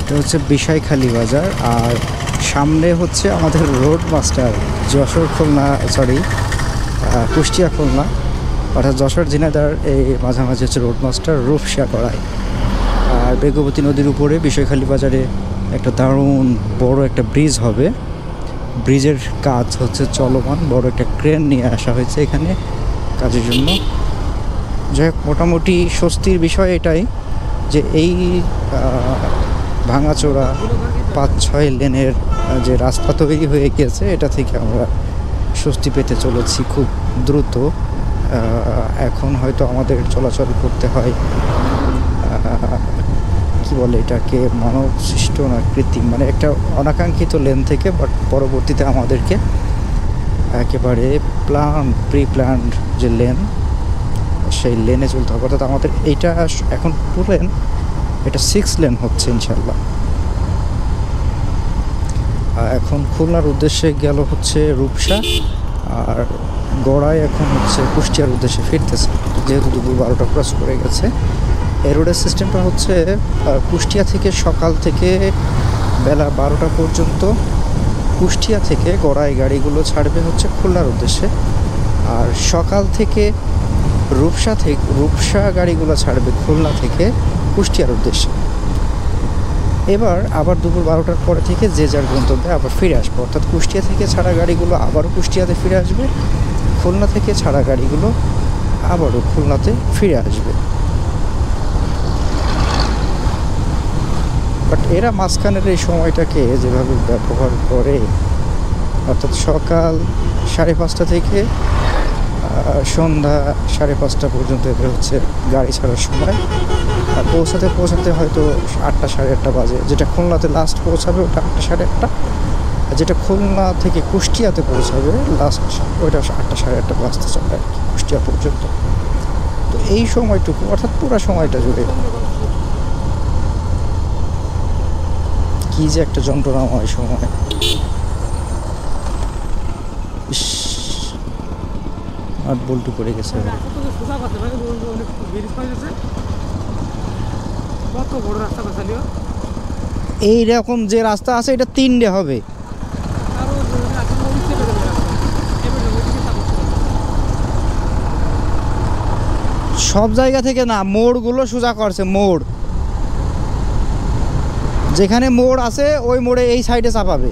এটা হচ্ছে বিষয়খালী বাজার। আর সামনে হচ্ছে আমাদের road master Jessore Khulna, sorry Kushtia Khulna, অর্থাৎ যশোর ঝিনাইদহ এই মাঝামাঝি হচ্ছে রোড মাস্টার রূপসা গড়াই। আর বেগবতী নদীর উপরে বিষয়খালী বাজারে একটা দারুণ বড় একটা ব্রিজ হবে। ব্রিজের কাজ হচ্ছে চলমান, বড় একটা ক্রেন নিয়ে আসা হয়েছে এখানে কাজের জন্য। যাই হোক, মোটামুটি স্বস্তির বিষয় এটাই যে এই ভাঙাচোরা 5-6 লেনের যে রাস্তা তৈরি হয়ে গিয়েছে, এটা থেকে আমরা স্বস্তি পেতে চলেছি খুব দ্রুত। এখন হয়তো আমাদের চলাচল করতে হয় কি বলে এটাকে, মানব সৃষ্ট না কৃত্রিম, মানে একটা অনাকাঙ্ক্ষিত লেন থেকে, বাট পরবর্তীতে আমাদেরকে একেবারে প্রি প্ল্যান্ড যে লেন, সেই লেনে চলতে হবে। অর্থাৎ আমাদের এইটা এখন 2 লেন, এটা 6 লেন হচ্ছে ইনশাল্লাহ। এখন খুলনার উদ্দেশ্যে গেল হচ্ছে রূপসা, আর গড়াই এখন হচ্ছে কুষ্টিয়ার উদ্দেশ্যে ফিরতেছে, যেহেতু দুপুর 12টা ক্রস করে গেছে। এই রোডের সিস্টেমটা হচ্ছে কুষ্টিয়া থেকে সকাল থেকে বেলা 12টা পর্যন্ত কুষ্টিয়া থেকে গড়াই গাড়িগুলো ছাড়বে হচ্ছে খুলনার উদ্দেশ্যে, আর সকাল থেকে রূপসা গাড়িগুলো ছাড়বে খুলনা থেকে কুষ্টিয়ার উদ্দেশ্যে। এবার আবার দুপুর 12টার পরে থেকে যে যার গন্তব্যে আবার ফিরে আসবে, অর্থাৎ কুষ্টিয়া থেকে ছাড়া গাড়িগুলো আবারও কুষ্টিয়াতে ফিরে আসবে, খুলনা থেকে ছাড়া গাড়িগুলো আবারও খুলনাতে ফিরে আসবে। বাট এরা মাঝখানের এই সময়টাকে যেভাবে ব্যবহার করে, অর্থাৎ সকাল 5:30 থেকে সন্ধ্যা 5:30 পর্যন্ত এদের হচ্ছে গাড়ি ছাড়ার সময়, আর পৌঁছাতে হয়তো 8টা 8:30 বাজে। যেটা খুলনাতে লাস্ট পৌঁছাবে ওটা 8টা 8:30, আর যেটা খুলনা থেকে কুষ্টিয়াতে পৌঁছাবে লাস্ট ওইটা 8টা 8:30 বাজতে চলে আর কি, কুষ্টিয়া পর্যন্ত। তো এই সময়টুকু, অর্থাৎ পুরো সময়টা জুড়ে কি যে একটা যন্ত্রণাময় সময়। আর বল্টু পড়ে গেছে। এইরকম যে রাস্তা আছে এটা 3টে হবে। সব জায়গা থেকে না, মোড়গুলো সোজা করছে। মোড় যেখানে মোড় আছে ওই মোড়ে এই সাইডে চাপাবে।